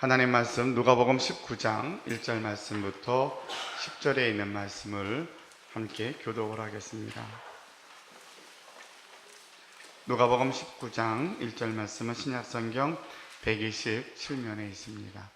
하나님 말씀 누가복음 19장 1절 말씀부터 10절에 있는 말씀을 함께 교독을 하겠습니다. 누가복음 19장 1절 말씀은 신약성경 127면에 있습니다.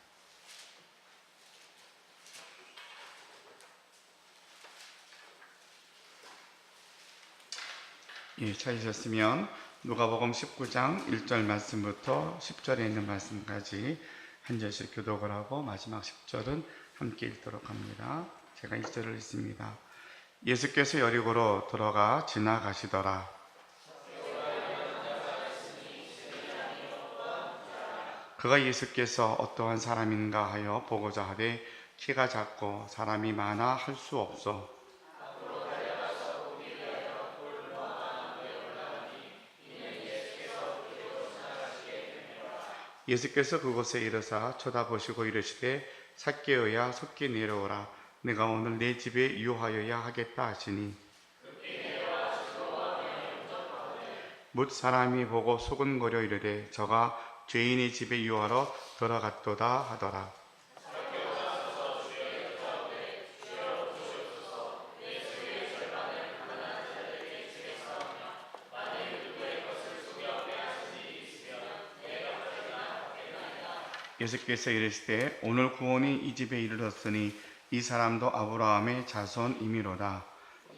찾으셨으면 누가복음 19장 1절 말씀부터 10절에 있는 말씀까지 한 절씩 교독을 하고 마지막 10절은 함께 읽도록 합니다. 제가 1절을 읽습니다. 예수께서 여리고로 들어가 지나가시더라. 그가 예수께서 어떠한 사람인가 하여 보고자 하되 키가 작고 사람이 많아 할 수 없어 예수께서 그곳에 이르사 쳐다보시고 이르시되 zac개오야 속히 내려오라. 내가 오늘 내 집에 유하여야 하겠다 하시니 뭇 사람이 보고 수근거려 이르되 저가 죄인의 집에 유하러 들어갔도다 하더라. 예수께서 이르시되 오늘 구원이 이 집에 이르렀으니 이 사람도 아브라함의 자손이미로다.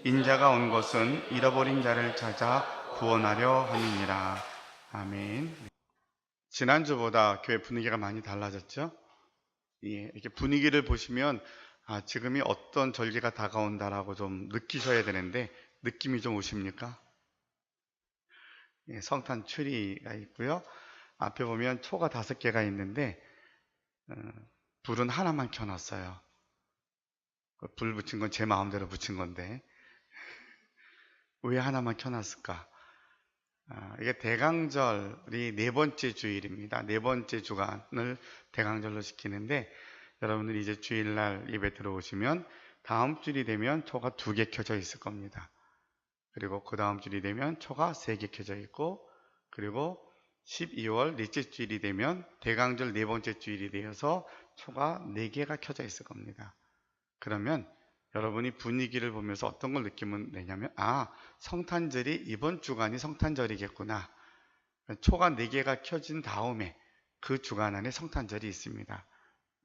인자가 온 것은 잃어버린 자를 찾아 구원하려 함이니라. 아멘. 지난주보다 교회 분위기가 많이 달라졌죠? 이렇게 분위기를 보시면 지금이 어떤 절기가 다가온다라고 좀 느끼셔야 되는데 느낌이 좀 오십니까? 성탄 추리가 있고요. 앞에 보면 초가 5개가 있는데 불은 하나만 켜놨어요. 불 붙인 건 제 마음대로 붙인 건데 왜 하나만 켜놨을까? 이게 대강절이 4번째 주일입니다. 4번째 주간을 대강절로 지키는데 여러분들이 이제 주일날 예배 들어오시면 다음 주일이 되면 초가 2개 켜져 있을 겁니다. 그리고 그 다음 주일이 되면 초가 3개 켜져 있고 그리고 12월 넷째 주일이 되면 대강절 4번째 주일이 되어서 초가 4개가 켜져 있을 겁니다. 그러면 여러분이 분위기를 보면서 어떤 걸 느끼면 되냐면 성탄절이 이번 주간이 성탄절이겠구나. 초가 4개가 켜진 다음에 그 주간 안에 성탄절이 있습니다.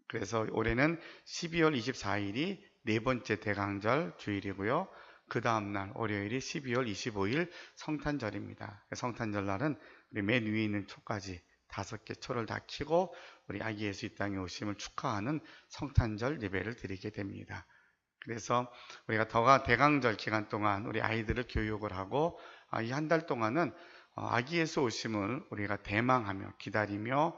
그래서 올해는 12월 24일이 4번째 대강절 주일이고요. 그 다음날 월요일이 12월 25일 성탄절입니다. 성탄절 날은 우리 맨 위에 있는 초까지 5개 초를 다 켜고 우리 아기 예수 이 땅에 오심을 축하하는 성탄절 예배를 드리게 됩니다. 그래서 우리가 대강절 기간 동안 우리 아이들을 교육을 하고 이 한 달 동안은 아기 예수 오심을 우리가 대망하며 기다리며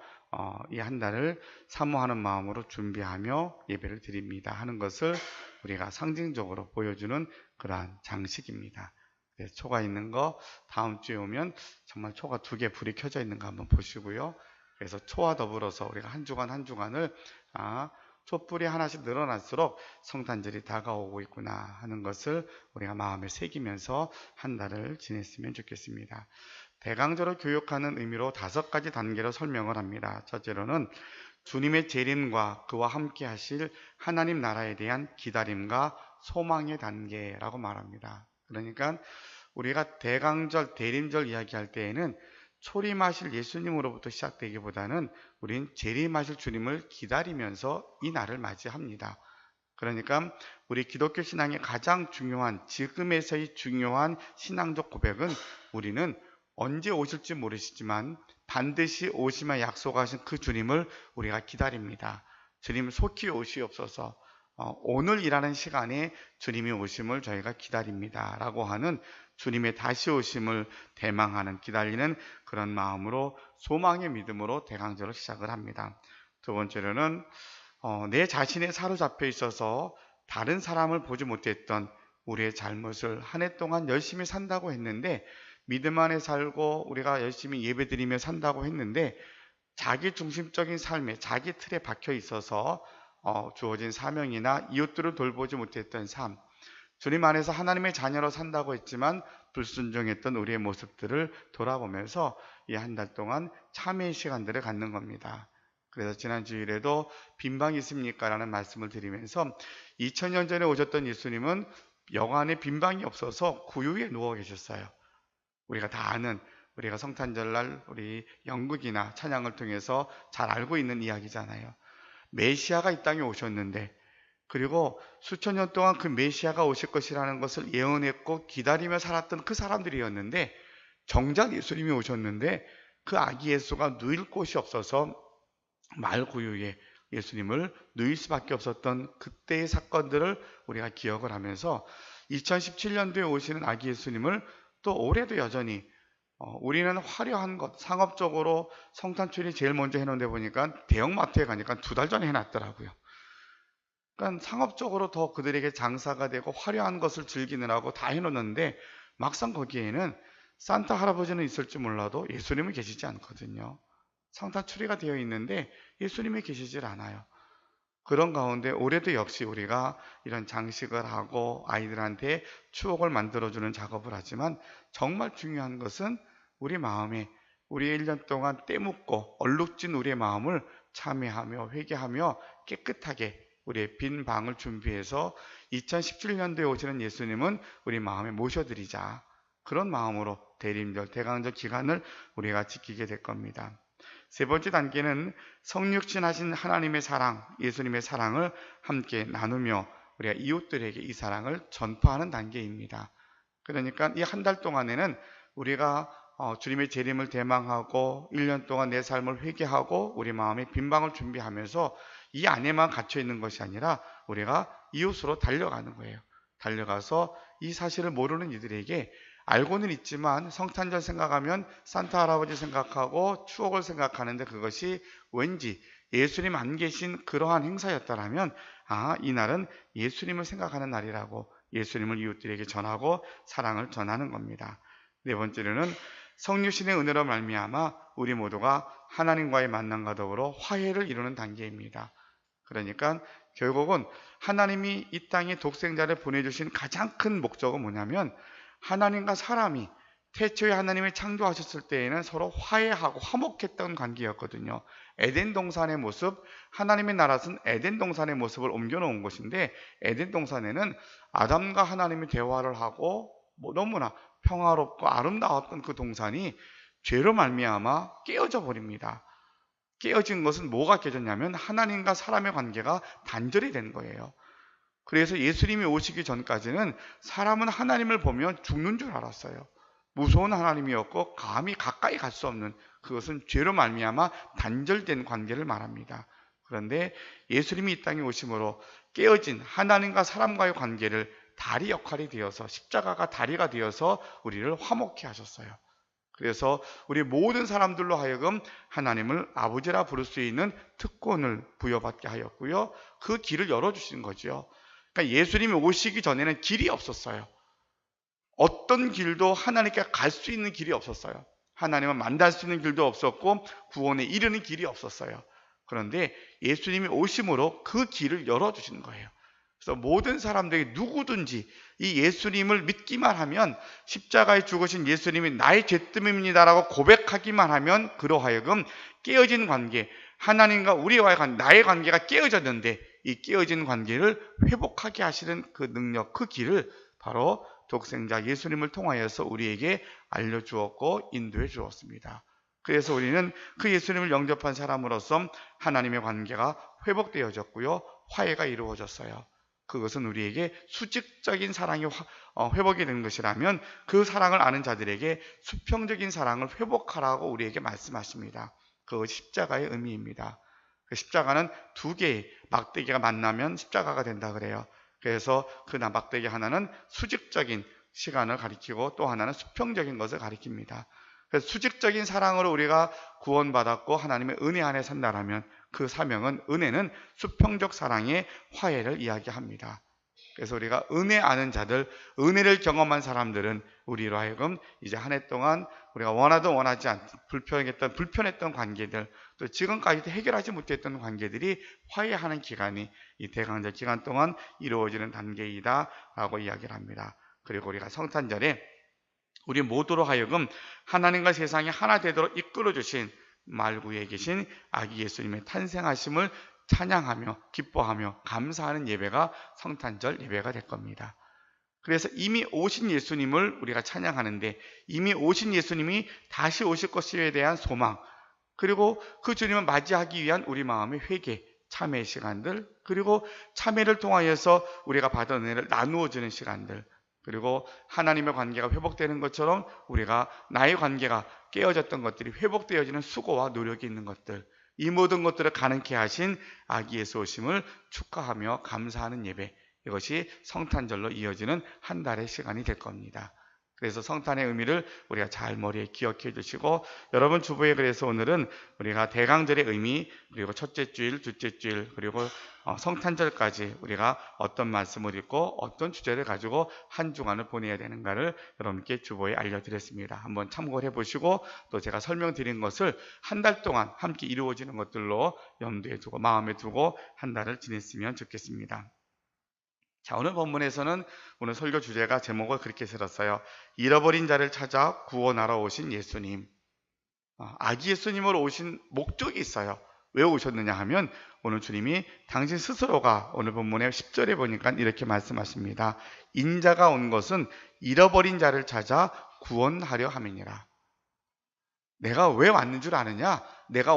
이 한 달을 사모하는 마음으로 준비하며 예배를 드립니다 하는 것을 우리가 상징적으로 보여주는 그러한 장식입니다. 초가 있는 거 다음 주에 오면 정말 초가 2개 불이 켜져 있는 거 한번 보시고요. 그래서 초와 더불어서 우리가 한 주간 한 주간을 촛불이 하나씩 늘어날수록 성탄절이 다가오고 있구나 하는 것을 우리가 마음에 새기면서 한 달을 지냈으면 좋겠습니다. 대강절을 교육하는 의미로 5가지 단계로 설명을 합니다. 첫째로는 주님의 재림과 그와 함께 하실 하나님 나라에 대한 기다림과 소망의 단계라고 말합니다. 그러니까 우리가 대강절, 대림절 이야기할 때에는 초림하실 예수님으로부터 시작되기보다는 우린 재림하실 주님을 기다리면서 이 날을 맞이합니다. 그러니까 우리 기독교 신앙의 가장 중요한, 지금에서의 중요한 신앙적 고백은 우리는 언제 오실지 모르시지만 반드시 오시며 약속하신 그 주님을 우리가 기다립니다. 주님 속히 오시옵소서. 오늘이라는 시간에 주님이 오심을 저희가 기다립니다 라고 하는 주님의 다시 오심을 대망하는 기다리는 그런 마음으로 소망의 믿음으로 대강절을 시작을 합니다. 두 번째로는 내 자신에 사로잡혀 있어서 다른 사람을 보지 못했던 우리의 잘못을 한 해 동안 열심히 산다고 했는데 믿음 안에 살고 우리가 열심히 예배드리며 산다고 했는데 자기 중심적인 삶에 자기 틀에 박혀 있어서 주어진 사명이나 이웃들을 돌보지 못했던 삶, 주님 안에서 하나님의 자녀로 산다고 했지만 불순종했던 우리의 모습들을 돌아보면서 이 한 달 동안 참회의 시간들을 갖는 겁니다. 그래서 지난 주일에도 빈방이 있습니까? 라는 말씀을 드리면서 2000년 전에 오셨던 예수님은 여관에 빈방이 없어서 구유에 누워 계셨어요. 우리가 다 아는, 우리가 성탄절날 우리 연극이나 찬양을 통해서 잘 알고 있는 이야기잖아요. 메시아가 이 땅에 오셨는데, 그리고 수천 년 동안 그 메시아가 오실 것이라는 것을 예언했고 기다리며 살았던 그 사람들이었는데, 정작 예수님이 오셨는데 그 아기 예수가 누일 곳이 없어서 말구유에 예수님을 누일 수밖에 없었던 그때의 사건들을 우리가 기억을 하면서 2017년도에 오시는 아기 예수님을 또 올해도 여전히 우리는 화려한 것, 상업적으로 성탄절이 제일 먼저 해놓은데 보니까 대형마트에 가니까 2달 전에 해놨더라고요. 그러니까 상업적으로 더 그들에게 장사가 되고 화려한 것을 즐기느라고 다 해놓는데, 막상 거기에는 산타 할아버지는 있을지 몰라도 예수님은 계시지 않거든요. 성탄추리가 되어 있는데 예수님이 계시질 않아요. 그런 가운데 올해도 역시 우리가 이런 장식을 하고 아이들한테 추억을 만들어주는 작업을 하지만, 정말 중요한 것은 우리 마음에, 우리 1년 동안 때묻고 얼룩진 우리의 마음을 참회하며 회개하며 깨끗하게 우리의 빈 방을 준비해서 2017년도에 오시는 예수님은 우리 마음에 모셔드리자. 그런 마음으로 대림절, 대강절 기간을 우리가 지키게 될 겁니다. 세 번째 단계는 성육신하신 하나님의 사랑, 예수님의 사랑을 함께 나누며 우리가 이웃들에게 이 사랑을 전파하는 단계입니다. 그러니까 이 한 달 동안에는 우리가 주님의 재림을 대망하고 1년 동안 내 삶을 회개하고 우리 마음의 빈방을 준비하면서 이 안에만 갇혀 있는 것이 아니라 우리가 이웃으로 달려가는 거예요. 달려가서 이 사실을 모르는 이들에게, 알고는 있지만 성탄절 생각하면 산타 할아버지 생각하고 추억을 생각하는데 그것이 왠지 예수님 안 계신 그러한 행사였다라면, 이날은 예수님을 생각하는 날이라고 예수님을 이웃들에게 전하고 사랑을 전하는 겁니다. 네 번째로는 성육신의 은혜로 말미암아 우리 모두가 하나님과의 만남과 더불어 화해를 이루는 단계입니다. 그러니까 결국은 하나님이 이 땅에 독생자를 보내주신 가장 큰 목적은 뭐냐면, 하나님과 사람이 태초에 하나님을 창조하셨을 때에는 서로 화해하고 화목했던 관계였거든요. 에덴 동산의 모습, 하나님의 나라는 에덴 동산의 모습을 옮겨놓은 것인데, 에덴 동산에는 아담과 하나님이 대화를 하고 너무나 평화롭고 아름다웠던 그 동산이 죄로 말미암아 깨어져 버립니다. 깨어진 것은 뭐가 깨졌냐면 하나님과 사람의 관계가 단절이 된 거예요. 그래서 예수님이 오시기 전까지는 사람은 하나님을 보면 죽는 줄 알았어요. 무서운 하나님이었고 감히 가까이 갈 수 없는, 그것은 죄로 말미암아 단절된 관계를 말합니다. 그런데 예수님이 이 땅에 오심으로 깨어진 하나님과 사람과의 관계를 다리 역할이 되어서, 십자가가 다리가 되어서 우리를 화목케 하셨어요. 그래서 우리 모든 사람들로 하여금 하나님을 아버지라 부를 수 있는 특권을 부여받게 하였고요. 그 길을 열어주신 거죠. 그러니까 예수님이 오시기 전에는 길이 없었어요. 어떤 길도 하나님께 갈 수 있는 길이 없었어요. 하나님을 만날 수 있는 길도 없었고 구원에 이르는 길이 없었어요. 그런데 예수님이 오심으로 그 길을 열어주신 거예요. 그래서 모든 사람들이 누구든지 이 예수님을 믿기만 하면, 십자가에 죽으신 예수님이 나의 죄뜸입니다라고 고백하기만 하면, 그로 하여금 깨어진 관계, 하나님과 우리와의 나의 관계가 깨어졌는데 이 깨어진 관계를 회복하게 하시는 그 능력, 그 길을 바로 독생자 예수님을 통하여서 우리에게 알려주었고 인도해 주었습니다. 그래서 우리는 그 예수님을 영접한 사람으로서 하나님의 관계가 회복되어졌고요, 화해가 이루어졌어요. 그것은 우리에게 수직적인 사랑이 회복이 되는 것이라면, 그 사랑을 아는 자들에게 수평적인 사랑을 회복하라고 우리에게 말씀하십니다. 그것이 십자가의 의미입니다. 십자가는 2개의 막대기가 만나면 십자가가 된다 그래요. 그래서 그 막대기 하나는 수직적인 시간을 가리키고 또 하나는 수평적인 것을 가리킵니다. 그래서 수직적인 사랑으로 우리가 구원받았고 하나님의 은혜 안에 산다라면, 그 사명은, 은혜는 수평적 사랑의 화해를 이야기합니다. 그래서 우리가 은혜 아는 자들, 은혜를 경험한 사람들은 우리로 하여금 이제 한 해 동안 우리가 원하든 원하지 않든 불편했던 관계들, 또 지금까지도 해결하지 못했던 관계들이 화해하는 기간이 이 대강절 기간 동안 이루어지는 단계이다 라고 이야기를 합니다. 그리고 우리가 성탄절에 우리 모두로 하여금 하나님과 세상이 하나 되도록 이끌어 주신 말구에 계신 아기 예수님의 탄생하심을 찬양하며 기뻐하며 감사하는 예배가 성탄절 예배가 될 겁니다. 그래서 이미 오신 예수님을 우리가 찬양하는데, 이미 오신 예수님이 다시 오실 것에 대한 소망, 그리고 그 주님을 맞이하기 위한 우리 마음의 회개, 참회의 시간들, 그리고 참회를 통하여서 우리가 받은 은혜를 나누어 주는 시간들, 그리고 하나님의 관계가 회복되는 것처럼 우리가 나의 관계가 깨어졌던 것들이 회복되어지는 수고와 노력이 있는 것들, 이 모든 것들을 가능케 하신 아기 예수 오심을 축하하며 감사하는 예배, 이것이 성탄절로 이어지는 한 달의 시간이 될 겁니다. 그래서 성탄의 의미를 우리가 잘 머리에 기억해 두시고, 여러분 주부에 그래서 오늘은 우리가 대강절의 의미, 그리고 첫째 주일, 둘째 주일, 그리고 성탄절까지 우리가 어떤 말씀을 읽고 어떤 주제를 가지고 한 주간을 보내야 되는가를 여러분께 주보에 알려드렸습니다. 한번 참고를 해보시고, 또 제가 설명드린 것을 한 달 동안 함께 이루어지는 것들로 염두에 두고 마음에 두고 한 달을 지냈으면 좋겠습니다. 자, 오늘 본문에서는 오늘 설교 주제가 제목을 그렇게 들었어요. 잃어버린 자를 찾아 구원하러 오신 예수님. 아기 예수님으로 오신 목적이 있어요. 왜 오셨느냐 하면, 오늘 주님이 당신 스스로가 오늘 본문의 10절에 보니까 이렇게 말씀하십니다. 인자가 온 것은 잃어버린 자를 찾아 구원하려 함이니라. 내가 왜 왔는 줄 아느냐? 내가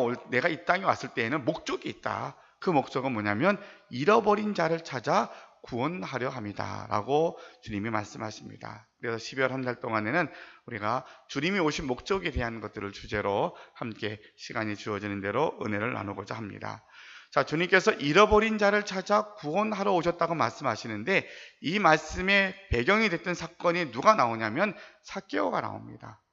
이 땅에 왔을 때에는 목적이 있다. 그 목적은 뭐냐면 잃어버린 자를 찾아 구원하려 합니다 라고 주님이 말씀하십니다. 그래서 12월 한 달 동안에는 우리가 주님이 오신 목적에 대한 것들을 주제로 함께 시간이 주어지는 대로 은혜를 나누고자 합니다. 자, 주님께서 잃어버린 자를 찾아 구원하러 오셨다고 말씀하시는데, 이 말씀의 배경이 됐던 사건이 누가 나오냐면 삭개오가 나옵니다.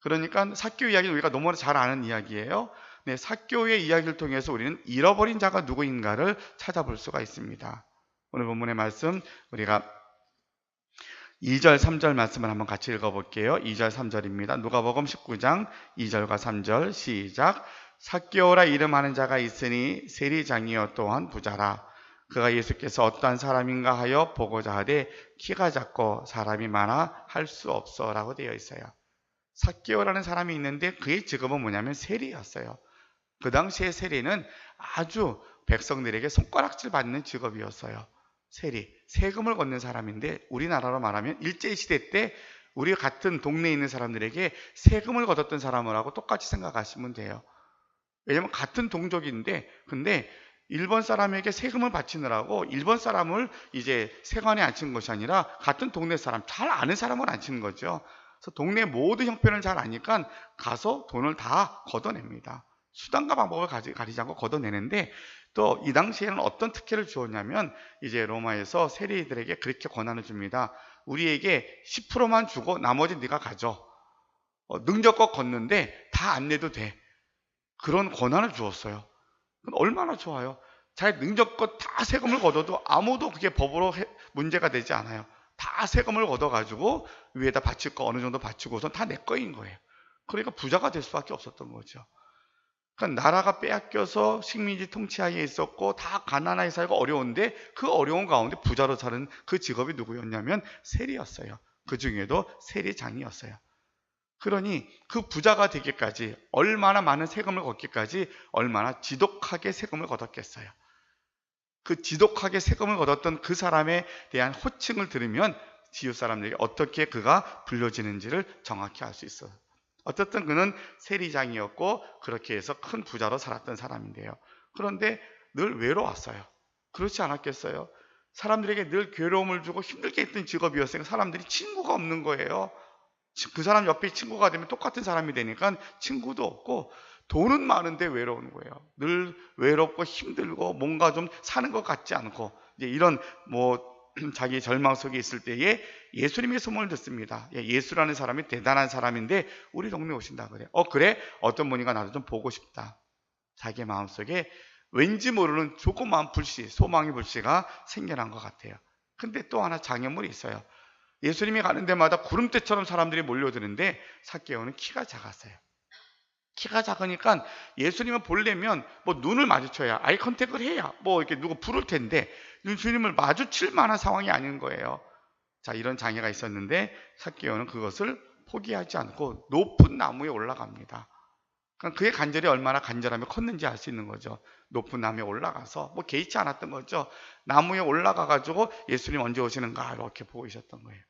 그러니까 삭개오 이야기는 우리가 너무나 잘 아는 이야기예요. 네, 삭개오의 이야기를 통해서 우리는 잃어버린 자가 누구인가를 찾아볼 수가 있습니다. 오늘 본문의 말씀 우리가 2절 3절 말씀을 한번 같이 읽어볼게요. 2절 3절입니다. 누가복음 19장 2절과 3절 시작. 삭개오라 이름하는 자가 있으니 세리장이요 또한 부자라. 그가 예수께서 어떠한 사람인가 하여 보고자 하되 키가 작고 사람이 많아 할 수 없어 라고 되어 있어요. 삭개오라는 사람이 있는데 그의 직업은 뭐냐면 세리였어요. 그 당시에 세리는 아주 백성들에게 손가락질 받는 직업이었어요. 세리, 세금을 걷는 사람인데, 우리나라로 말하면 일제시대 때 우리 같은 동네에 있는 사람들에게 세금을 걷었던 사람하고 똑같이 생각하시면 돼요. 왜냐면 같은 동족인데, 근데 일본 사람에게 세금을 바치느라고 일본 사람을 이제 세관에 앉힌 것이 아니라 같은 동네 사람, 잘 아는 사람을 앉히는 거죠. 그래서 동네 모든 형편을 잘 아니까 가서 돈을 다 걷어냅니다. 수단과 방법을 가리지 않고 걷어내는데, 또 이 당시에는 어떤 특혜를 주었냐면, 이제 로마에서 세리들에게 그렇게 권한을 줍니다. 우리에게 10%만 주고 나머지 네가 가져. 능력껏 걷는데 다 안 내도 돼. 그런 권한을 주었어요. 얼마나 좋아요. 자기 능력껏 다 세금을 걷어도 아무도 그게 법으로 문제가 되지 않아요. 다 세금을 걷어가지고 위에다 바칠 거 어느 정도 바치고선 다 내 거인 거예요. 그러니까 부자가 될 수밖에 없었던 거죠. 그러니까 나라가 빼앗겨서 식민지 통치하에 있었고 다 가난하게 살고 어려운데, 그 어려운 가운데 부자로 사는 그 직업이 누구였냐면 세리였어요. 그 중에도 세리장이었어요. 그러니 그 부자가 되기까지 얼마나 많은 세금을 걷기까지 얼마나 지독하게 세금을 걷었겠어요. 그 지독하게 세금을 걷었던 그 사람에 대한 호칭을 들으면 지읒 사람들에게 어떻게 그가 불려지는지를 정확히 알 수 있어요. 어쨌든 그는 세리장이었고 그렇게 해서 큰 부자로 살았던 사람인데요. 그런데 늘 외로웠어요. 그렇지 않았겠어요? 사람들에게 늘 괴로움을 주고 힘들게 했던 직업이었으니까 사람들이 친구가 없는 거예요. 그 사람 옆에 친구가 되면 똑같은 사람이 되니까 친구도 없고, 돈은 많은데 외로운 거예요. 늘 외롭고 힘들고 뭔가 좀 사는 것 같지 않고, 이제 이런 자기 절망 속에 있을 때에 예수님의 소문을 듣습니다. 예수라는 사람이 대단한 사람인데 우리 동네에 오신다 그래. 그래? 어떤 분이가 나도 좀 보고 싶다. 자기 마음속에 왠지 모르는 조그마한 불씨, 소망의 불씨가 생겨난 것 같아요. 근데 또 하나 장애물이 있어요. 예수님이 가는 데마다 구름대처럼 사람들이 몰려드는데 삭개오는 키가 작았어요. 키가 작으니까 예수님을 보려면 눈을 마주쳐야, 아이 컨택을 해야 이렇게 누구 부를 텐데 주님을 마주칠 만한 상황이 아닌 거예요. 자, 이런 장애가 있었는데 삭개오는 그것을 포기하지 않고 높은 나무에 올라갑니다. 그러니까 그의 간절이 얼마나 간절하며 컸는지 알 수 있는 거죠. 높은 나무에 올라가서 뭐 개의치 않았던 거죠. 나무에 올라가 가지고 예수님 언제 오시는가 이렇게 보고 있었던 거예요.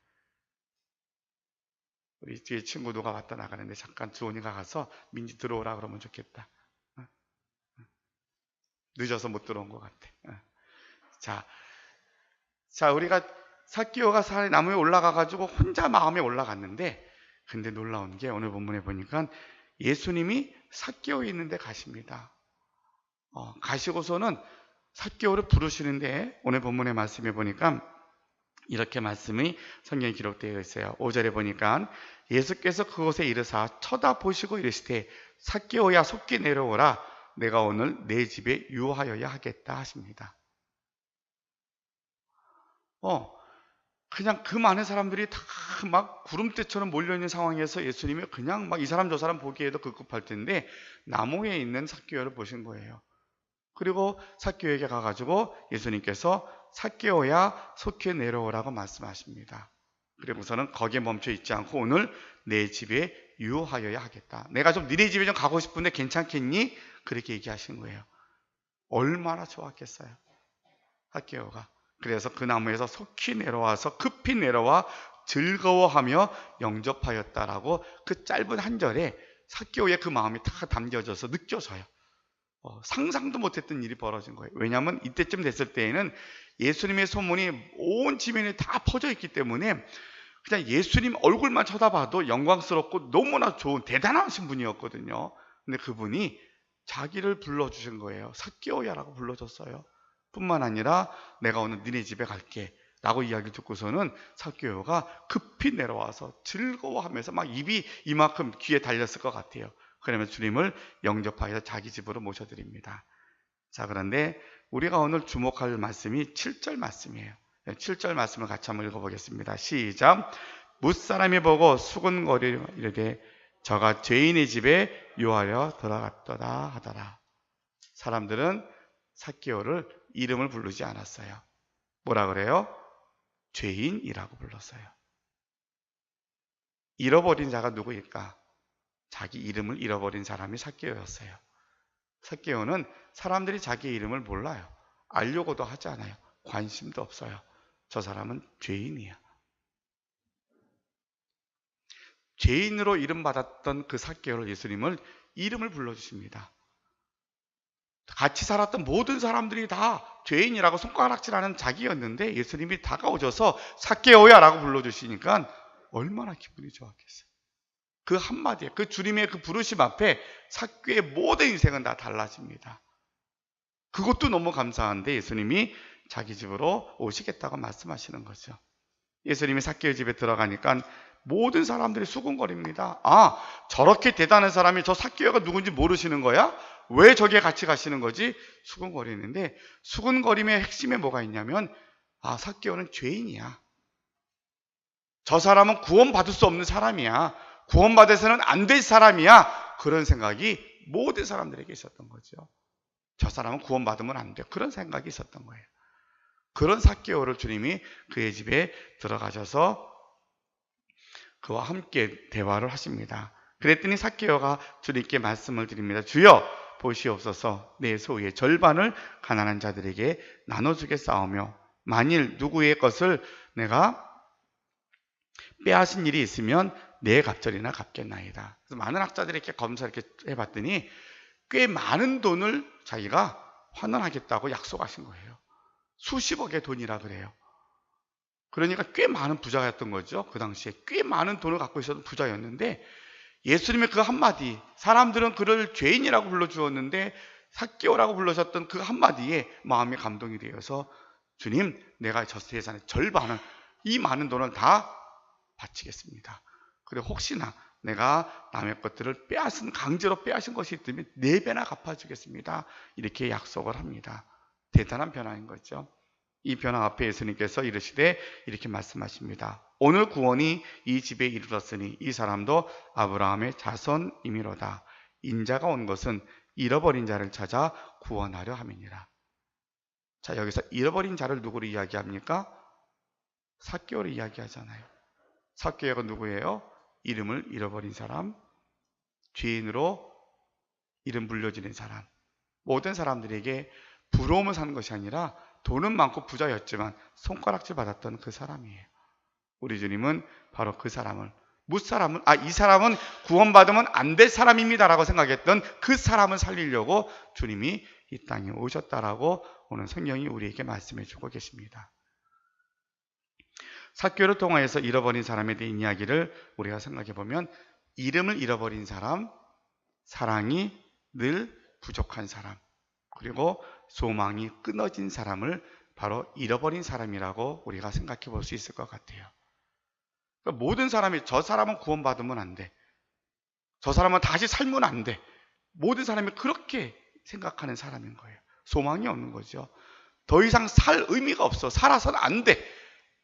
우리 뒤에 친구 누가 왔다 나가는데 잠깐 주원이가 가서 민지 들어오라 그러면 좋겠다. 늦어서 못 들어온 것 같아. 자, 우리가 삭개오가 나무에 올라가 가지고 혼자 마음에 올라갔는데, 근데 놀라운 게 오늘 본문에 보니까 예수님이 삭개오 있는데 가십니다. 가시고서는 삭개오를 부르시는데, 오늘 본문의 말씀에 보니까 이렇게 말씀이 성경에 기록되어 있어요. 5절에 보니까 예수께서 그곳에 이르사 쳐다보시고 이르시되 삭개오야 속히 내려오라, 내가 오늘 내 집에 유하여야 하겠다 하십니다. 그냥 그 많은 사람들이 다 막 구름대처럼 몰려있는 상황에서 예수님이 그냥 막 이 사람 저 사람 보기에도 급급할 텐데 나무에 있는 삭개오를 보신 거예요. 그리고 삭개오에게 가가지고 예수님께서 삭개오야 속히 내려오라고 말씀하십니다. 그리고서는 거기에 멈춰 있지 않고 오늘 내 집에 유하여야 하겠다. 내가 좀 너네 집에 좀 가고 싶은데 괜찮겠니? 그렇게 얘기하신 거예요. 얼마나 좋았겠어요, 삭개오가. 그래서 그 나무에서 속히 내려와서 급히 내려와 즐거워하며 영접하였다라고 그 짧은 한 절에 삭개오의 그 마음이 다 담겨져서 느껴져요. 상상도 못했던 일이 벌어진 거예요. 왜냐하면 이때쯤 됐을 때에는 예수님의 소문이 온 지면에 다 퍼져 있기 때문에 그냥 예수님 얼굴만 쳐다봐도 영광스럽고 너무나 좋은 대단하신 분이었거든요. 근데 그분이 자기를 불러주신 거예요. 삭개오야라고 불러줬어요. 뿐만 아니라 내가 오늘 너네 집에 갈게 라고 이야기 듣고서는 삭개오가 급히 내려와서 즐거워하면서 막 입이 이만큼 귀에 달렸을 것 같아요. 그러면서 주님을 영접하여 자기 집으로 모셔드립니다. 자, 그런데 우리가 오늘 주목할 말씀이 7절 말씀이에요. 7절 말씀을 같이 한번 읽어보겠습니다. 시작. 뭇사람이 보고 수군거리며 이르되 저가 죄인의 집에 유하려 들어갔도다 하더라. 사람들은 삭개오를 이름을 부르지 않았어요. 뭐라 그래요? 죄인이라고 불렀어요. 잃어버린 자가 누구일까? 자기 이름을 잃어버린 사람이 삭개오였어요. 삭개오는 사람들이 자기 이름을 몰라요. 알려고도 하지 않아요. 관심도 없어요. 저 사람은 죄인이야. 죄인으로 이름받았던 그 삭개오를 예수님을 이름을 불러주십니다. 같이 살았던 모든 사람들이 다 죄인이라고 손가락질하는 자기였는데 예수님이 다가오셔서 삭개오야 라고 불러주시니까 얼마나 기분이 좋았겠어요. 그 한마디에, 그 주님의 그 부르심 앞에 삭개오의 모든 인생은 다 달라집니다. 그것도 너무 감사한데 예수님이 자기 집으로 오시겠다고 말씀하시는 거죠. 예수님이 삭개오 집에 들어가니까 모든 사람들이 수군거립니다. 저렇게 대단한 사람이 저 삭개오가 누군지 모르시는 거야? 왜 저기에 같이 가시는 거지? 수군거리는데 수군거림의 핵심에 뭐가 있냐면 삭개오는 죄인이야. 저 사람은 구원받을 수 없는 사람이야. 구원받아서는 안 될 사람이야. 그런 생각이 모든 사람들에게 있었던 거죠. 저 사람은 구원받으면 안 돼. 그런 생각이 있었던 거예요. 그런 삭개오를 주님이 그의 집에 들어가셔서 그와 함께 대화를 하십니다. 그랬더니 삭개오가 주님께 말씀을 드립니다. 주여 보시옵소서, 내 소유의 절반을 가난한 자들에게 나눠주겠사오며 만일 누구의 것을 내가 빼앗은 일이 있으면 내 갑절이나 갚겠나이다. 그래서 많은 학자들이 이렇게 검사를 이렇게 해봤더니 꽤 많은 돈을 자기가 환원하겠다고 약속하신 거예요. 수십억의 돈이라 그래요. 그러니까 꽤 많은 부자였던 거죠. 그 당시에 꽤 많은 돈을 갖고 있었던 부자였는데 예수님의 그 한마디, 사람들은 그를 죄인이라고 불러주었는데 삭개오라고 불러셨던 그 한마디에 마음이 감동이 되어서 주님, 내가 저 세상의 절반은 이 많은 돈을 다 바치겠습니다. 그리고 혹시나 내가 남의 것들을 강제로 빼앗은 것이 있다면 4배나 갚아주겠습니다. 이렇게 약속을 합니다. 대단한 변화인 거죠. 이 변화 앞에 예수님께서 이르시되 이렇게 말씀하십니다. 오늘 구원이 이 집에 이르렀으니 이 사람도 아브라함의 자손이미로다. 인자가 온 것은 잃어버린 자를 찾아 구원하려 함이니라. 자, 여기서 잃어버린 자를 누구로 이야기합니까? 삭개오를 이야기하잖아요. 삭개오가 누구예요? 이름을 잃어버린 사람, 죄인으로 이름 불려지는 사람, 모든 사람들에게 부러움을 사는 것이 아니라 돈은 많고 부자였지만 손가락질 받았던 그 사람이에요. 우리 주님은 바로 그 사람을, 이 사람은 구원받으면 안 될 사람입니다라고 생각했던 그 사람을 살리려고 주님이 이 땅에 오셨다라고 오늘 성경이 우리에게 말씀해 주고 계십니다. 삭개오를 통하여서 잃어버린 사람에 대한 이야기를 우리가 생각해 보면, 이름을 잃어버린 사람, 사랑이 늘 부족한 사람, 그리고 소망이 끊어진 사람을 바로 잃어버린 사람이라고 우리가 생각해 볼 수 있을 것 같아요. 그러니까 모든 사람이 저 사람은 구원받으면 안 돼, 저 사람은 다시 살면 안 돼, 모든 사람이 그렇게 생각하는 사람인 거예요. 소망이 없는 거죠. 더 이상 살 의미가 없어. 살아서는 안 돼.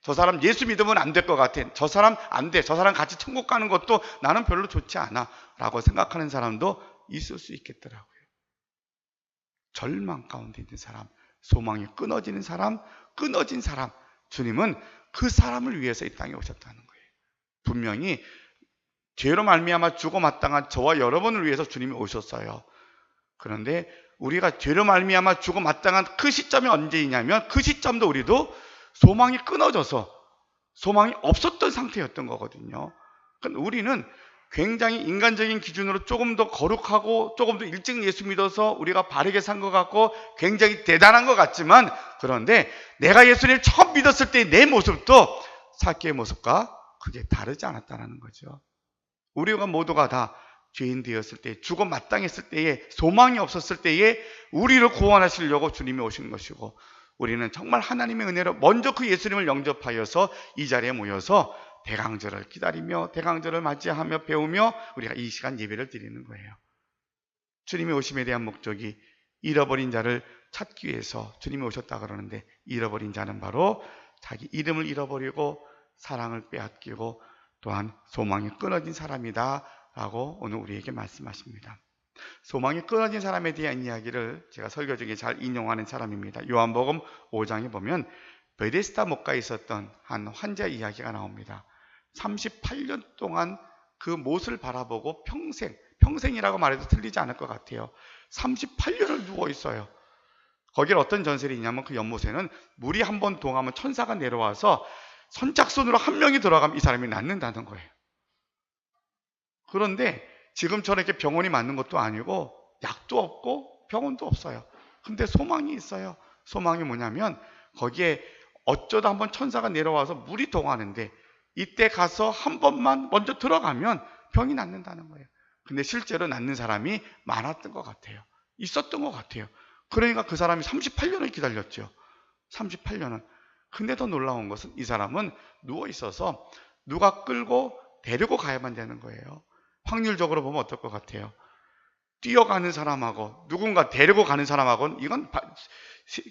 저 사람 예수 믿으면 안 될 것 같아. 저 사람 안 돼. 저 사람 같이 천국 가는 것도 나는 별로 좋지 않아 라고 생각하는 사람도 있을 수 있겠더라고요. 절망 가운데 있는 사람, 소망이 끊어지는 사람, 끊어진 사람, 주님은 그 사람을 위해서 이 땅에 오셨다는 거예요. 분명히 죄로 말미암아 죽어 마땅한 저와 여러분을 위해서 주님이 오셨어요. 그런데 우리가 죄로 말미암아 죽어 마땅한 그 시점이 언제이냐면, 그 시점도 우리도 소망이 끊어져서 소망이 없었던 상태였던 거거든요. 그러니까 우리는 굉장히 인간적인 기준으로 조금 더 거룩하고 조금 더 일찍 예수 믿어서 우리가 바르게 산 것 같고 굉장히 대단한 것 같지만, 그런데 내가 예수님을 처음 믿었을 때 내 모습도 삭개의 모습과 그게 다르지 않았다는 거죠. 우리가 모두가 다 죄인 되었을 때, 죽어 마땅했을 때에, 소망이 없었을 때에 우리를 구원하시려고 주님이 오신 것이고, 우리는 정말 하나님의 은혜로 먼저 그 예수님을 영접하여서 이 자리에 모여서 대강절을 기다리며 대강절을 맞이하며 배우며 우리가 이 시간 예배를 드리는 거예요. 주님이 오심에 대한 목적이 잃어버린 자를 찾기 위해서 주님이 오셨다 그러는데, 잃어버린 자는 바로 자기 이름을 잃어버리고 사랑을 빼앗기고 또한 소망이 끊어진 사람이다 라고 오늘 우리에게 말씀하십니다. 소망이 끊어진 사람에 대한 이야기를 제가 설교 중에 잘 인용하는 사람입니다. 요한복음 5장에 보면 베데스다 목가에 있었던 한 환자 이야기가 나옵니다. 38년 동안 그 못을 바라보고 평생이라고 말해도 틀리지 않을 것 같아요. 38년을 누워 있어요. 거기에 어떤 전설이 있냐면, 그 연못에는 물이 한 번 동하면 천사가 내려와서 선착순으로 한 명이 들어가면 이 사람이 낫는다는 거예요. 그런데 지금처럼 이렇게 병원이 맞는 것도 아니고 약도 없고 병원도 없어요. 근데 소망이 있어요. 소망이 뭐냐면, 거기에 어쩌다 한번 천사가 내려와서 물이 동하는데 이때 가서 한 번만 먼저 들어가면 병이 낫는다는 거예요. 근데 실제로 낫는 사람이 많았던 것 같아요. 있었던 것 같아요. 그러니까 그 사람이 38년을 기다렸죠. 38년은. 근데 더 놀라운 것은 이 사람은 누워 있어서 누가 끌고 데리고 가야만 되는 거예요. 확률적으로 보면 어떨 것 같아요? 뛰어가는 사람하고 누군가 데리고 가는 사람하고는 이건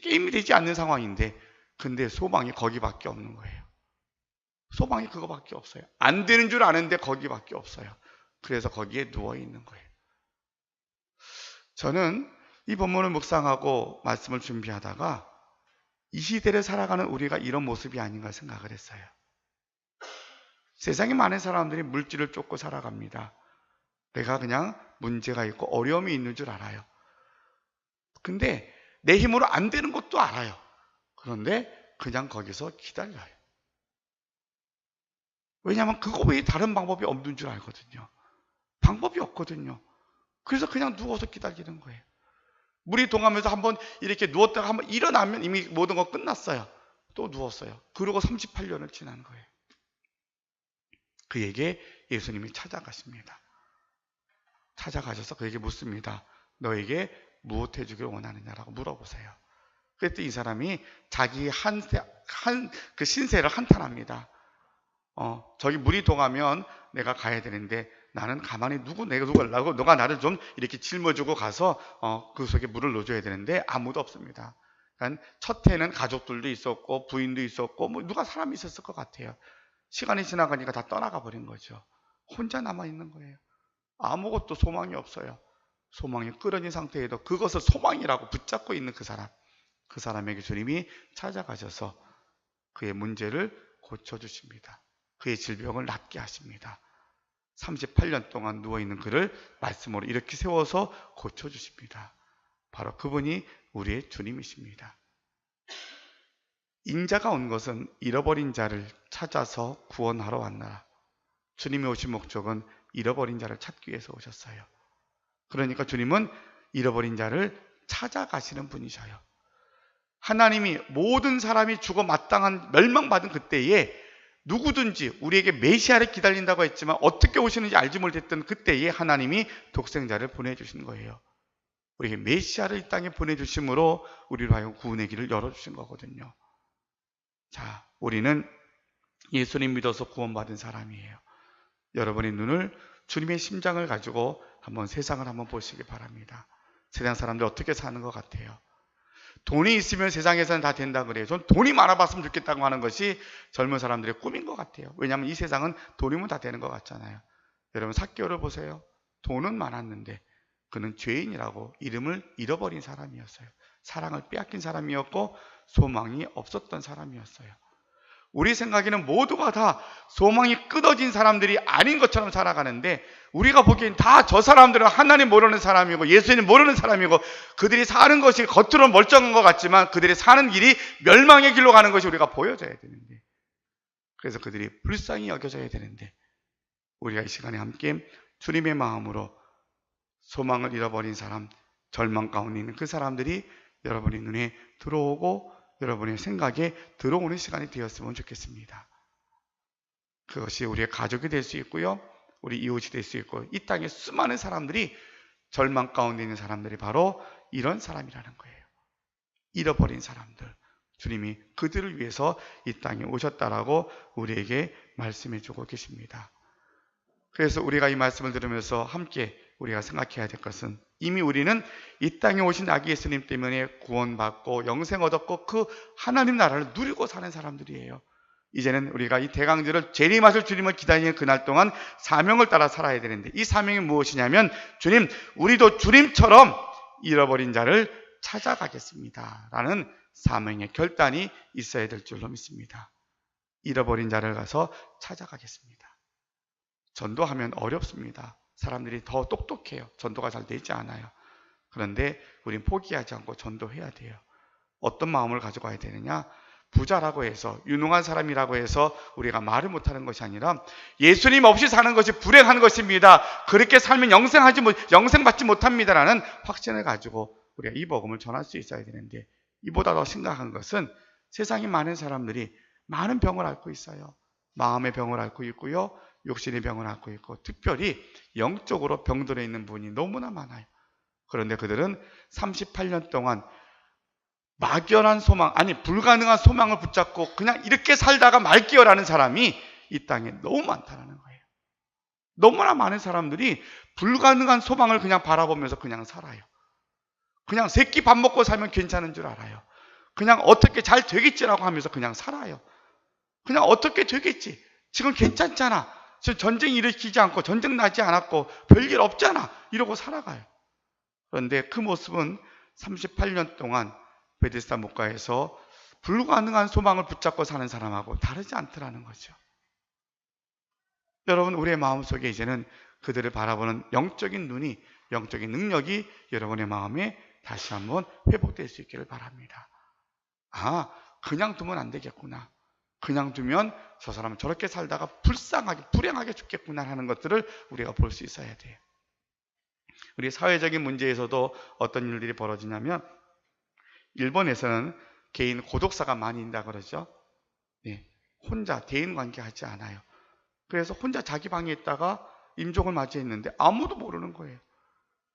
게임이 되지 않는 상황인데, 근데 소망이 거기밖에 없는 거예요. 소망이 그거밖에 없어요. 안 되는 줄 아는데 거기밖에 없어요. 그래서 거기에 누워 있는 거예요. 저는 이 본문을 묵상하고 말씀을 준비하다가 이 시대를 살아가는 우리가 이런 모습이 아닌가 생각을 했어요. 세상에 많은 사람들이 물질을 쫓고 살아갑니다. 내가 그냥 문제가 있고 어려움이 있는 줄 알아요. 근데 내 힘으로 안 되는 것도 알아요. 그런데 그냥 거기서 기다려요. 왜냐하면 그거 외에 다른 방법이 없는 줄 알거든요. 방법이 없거든요. 그래서 그냥 누워서 기다리는 거예요. 물이 동하면서 한번 이렇게 누웠다가 한번 일어나면 이미 모든 거 끝났어요. 또 누웠어요. 그러고 38년을 지난 거예요. 그에게 예수님이 찾아가십니다. 찾아가셔서 그에게 묻습니다. 너에게 무엇 해주기를 원하느냐라고 물어보세요. 그랬더니 이 사람이 자기 그 신세를 한탄합니다. 저기 물이 동하면 내가 가야 되는데 나는 가만히 내가 누구라고 너가 나를 좀 이렇게 짊어지고 가서 그 속에 물을 넣어줘야 되는데 아무도 없습니다. 그러니까 첫 해는 가족들도 있었고 부인도 있었고 뭐 누가 사람이 있었을 것 같아요. 시간이 지나가니까 다 떠나가 버린 거죠. 혼자 남아 있는 거예요. 아무것도 소망이 없어요. 소망이 끊어진 상태에도 그것을 소망이라고 붙잡고 있는 그 사람에게 주님이 찾아가셔서 그의 문제를 고쳐주십니다. 그의 질병을 낫게 하십니다. 38년 동안 누워있는 그를 말씀으로 이렇게 세워서 고쳐주십니다. 바로 그분이 우리의 주님이십니다. 인자가 온 것은 잃어버린 자를 찾아서 구원하러 왔나라. 주님이 오신 목적은 잃어버린 자를 찾기 위해서 오셨어요. 그러니까 주님은 잃어버린 자를 찾아가시는 분이셔요. 하나님이 모든 사람이 죽어 마땅한 멸망받은 그때에 누구든지 우리에게 메시아를 기다린다고 했지만 어떻게 오시는지 알지 못했던 그때에 하나님이 독생자를 보내주신 거예요. 우리에게 메시아를 이 땅에 보내주심으로 우리로 하여금 구원의 길을 열어주신 거거든요. 자, 우리는 예수님 믿어서 구원받은 사람이에요. 여러분의 눈을 주님의 심장을 가지고 한번 세상을 한번 보시기 바랍니다. 세상 사람들 어떻게 사는 것 같아요? 돈이 있으면 세상에서는 다 된다 그래요. 전 돈이 많아봤으면 좋겠다고 하는 것이 젊은 사람들의 꿈인 것 같아요. 왜냐하면 이 세상은 돈이면 다 되는 것 같잖아요. 여러분 삭개오를 보세요. 돈은 많았는데 그는 죄인이라고 이름을 잃어버린 사람이었어요. 사랑을 빼앗긴 사람이었고 소망이 없었던 사람이었어요. 우리 생각에는 모두가 다 소망이 끊어진 사람들이 아닌 것처럼 살아가는데 우리가 보기엔 다 저 사람들은 하나님 모르는 사람이고 예수님 모르는 사람이고 그들이 사는 것이 겉으로는 멀쩡한 것 같지만 그들이 사는 길이 멸망의 길로 가는 것이 우리가 보여져야 되는데, 그래서 그들이 불쌍히 여겨져야 되는데 우리가 이 시간에 함께 주님의 마음으로 소망을 잃어버린 사람, 절망 가운데 있는 그 사람들이 여러분의 눈에 들어오고 여러분의 생각에 들어오는 시간이 되었으면 좋겠습니다. 그것이 우리의 가족이 될 수 있고요, 우리 이웃이 될 수 있고, 이 땅에 수많은 사람들이 절망 가운데 있는 사람들이 바로 이런 사람이라는 거예요. 잃어버린 사람들, 주님이 그들을 위해서 이 땅에 오셨다라고 우리에게 말씀해 주고 계십니다. 그래서 우리가 이 말씀을 들으면서 함께 우리가 생각해야 될 것은, 이미 우리는 이 땅에 오신 아기 예수님 때문에 구원받고 영생 얻었고 그 하나님 나라를 누리고 사는 사람들이에요. 이제는 우리가 이 대강절을 재림하실 주님을 기다리는 그날 동안 사명을 따라 살아야 되는데, 이 사명이 무엇이냐면, 주님, 우리도 주님처럼 잃어버린 자를 찾아가겠습니다 라는 사명의 결단이 있어야 될 줄로 믿습니다. 잃어버린 자를 가서 찾아가겠습니다. 전도하면 어렵습니다. 사람들이 더 똑똑해요. 전도가 잘 되지 않아요. 그런데 우린 포기하지 않고 전도해야 돼요. 어떤 마음을 가지고 와야 되느냐? 부자라고 해서, 유능한 사람이라고 해서 우리가 말을 못하는 것이 아니라 예수님 없이 사는 것이 불행한 것입니다. 그렇게 살면 영생받지 못합니다라는 확신을 가지고 우리가 이 복음을 전할 수 있어야 되는데, 이보다 더 심각한 것은 세상에 많은 사람들이 많은 병을 앓고 있어요. 마음의 병을 앓고 있고요, 육신의 병을 앓고 있고, 특별히 영적으로 병들어 있는 분이 너무나 많아요. 그런데 그들은 38년 동안 막연한 소망, 아니 불가능한 소망을 붙잡고 그냥 이렇게 살다가 말게요라는 사람이 이 땅에 너무 많다는 거예요. 너무나 많은 사람들이 불가능한 소망을 그냥 바라보면서 그냥 살아요. 그냥 새끼 밥 먹고 살면 괜찮은 줄 알아요. 그냥 어떻게 잘 되겠지라고 하면서 그냥 살아요. 그냥 어떻게 되겠지, 지금 괜찮잖아, 지금 전쟁 일으키지 않고 전쟁 나지 않았고 별일 없잖아, 이러고 살아가요. 그런데 그 모습은 38년 동안 베데스다 목가에서 불가능한 소망을 붙잡고 사는 사람하고 다르지 않더라는 거죠. 여러분, 우리의 마음속에 이제는 그들을 바라보는 영적인 눈이, 영적인 능력이 여러분의 마음에 다시 한번 회복될 수 있기를 바랍니다. 아, 그냥 두면 안 되겠구나, 그냥 두면 저 사람은 저렇게 살다가 불쌍하게 불행하게 죽겠구나 하는 것들을 우리가 볼 수 있어야 돼요. 우리 사회적인 문제에서도 어떤 일들이 벌어지냐면, 일본에서는 개인 고독사가 많이 있다 그러죠. 네, 혼자 대인관계 하지 않아요. 그래서 혼자 자기 방에 있다가 임종을 맞이했는데 아무도 모르는 거예요.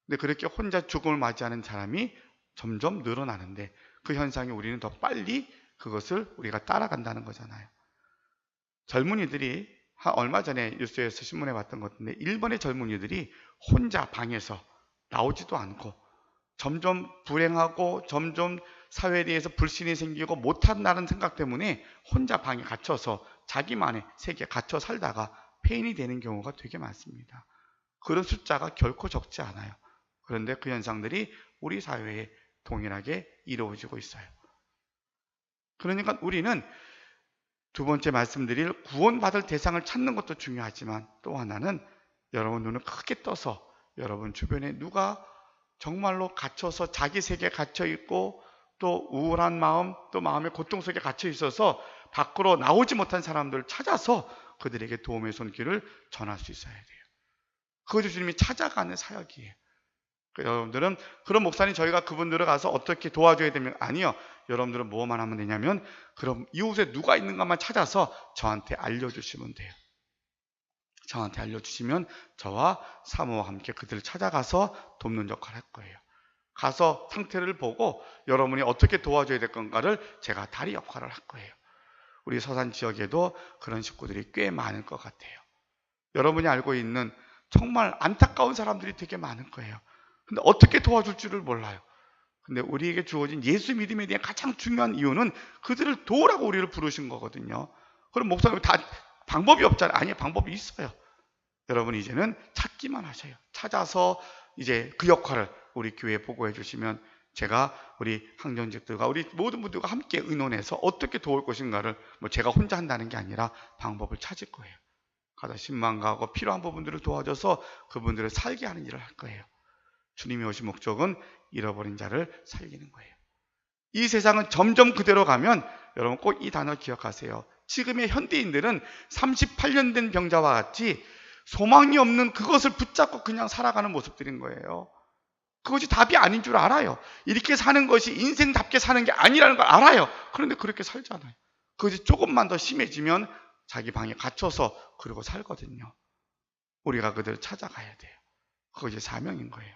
근데 그렇게 혼자 죽음을 맞이하는 사람이 점점 늘어나는데, 그 현상이 우리는 더 빨리 그것을 우리가 따라간다는 거잖아요. 젊은이들이 얼마 전에 뉴스에서 신문에 봤던 것 같은데, 일본의 젊은이들이 혼자 방에서 나오지도 않고 점점 불행하고 점점 사회에 대해서 불신이 생기고 못한다는 생각 때문에 혼자 방에 갇혀서 자기만의 세계에 갇혀 살다가 폐인이 되는 경우가 되게 많습니다. 그런 숫자가 결코 적지 않아요. 그런데 그 현상들이 우리 사회에 동일하게 이루어지고 있어요. 그러니까 우리는 두 번째 말씀드릴 구원받을 대상을 찾는 것도 중요하지만, 또 하나는 여러분 눈을 크게 떠서 여러분 주변에 누가 정말로 갇혀서 자기 세계에 갇혀 있고 또 우울한 마음, 또 마음의 고통 속에 갇혀 있어서 밖으로 나오지 못한 사람들을 찾아서 그들에게 도움의 손길을 전할 수 있어야 돼요. 그것이 주님이 찾아가는 사역이에요. 여러분들은 그런 목사님 저희가 그분들을 가서 어떻게 도와줘야 되면 아니요. 여러분들은 뭐만 하면 되냐면 그럼 이웃에 누가 있는가만 찾아서 저한테 알려주시면 돼요. 저한테 알려주시면 저와 사모와 함께 그들을 찾아가서 돕는 역할을 할 거예요. 가서 상태를 보고 여러분이 어떻게 도와줘야 될 건가를 제가 다리 역할을 할 거예요. 우리 서산 지역에도 그런 식구들이 꽤 많을 것 같아요. 여러분이 알고 있는 정말 안타까운 사람들이 되게 많을 거예요. 근데 어떻게 도와줄 줄을 몰라요. 근데 우리에게 주어진 예수 믿음에 대한 가장 중요한 이유는 그들을 도우라고 우리를 부르신 거거든요. 그럼 목사님 다 방법이 없잖아요. 아니요, 방법이 있어요. 여러분 이제는 찾기만 하셔요. 찾아서 이제 그 역할을 우리 교회에 보고해 주시면 제가 우리 항정직들과 우리 모든 분들과 함께 의논해서 어떻게 도울 것인가를 제가 혼자 한다는 게 아니라 방법을 찾을 거예요. 가서 신망가하고 필요한 부분들을 도와줘서 그분들을 살게 하는 일을 할 거예요. 주님이 오신 목적은 잃어버린 자를 살리는 거예요. 이 세상은 점점 그대로 가면 여러분 꼭 이 단어 기억하세요. 지금의 현대인들은 38년 된 병자와 같이 소망이 없는 그것을 붙잡고 그냥 살아가는 모습들인 거예요. 그것이 답이 아닌 줄 알아요. 이렇게 사는 것이 인생답게 사는 게 아니라는 걸 알아요. 그런데 그렇게 살잖아요. 그것이 조금만 더 심해지면 자기 방에 갇혀서 그러고 살거든요. 우리가 그들을 찾아가야 돼요. 그것이 사명인 거예요.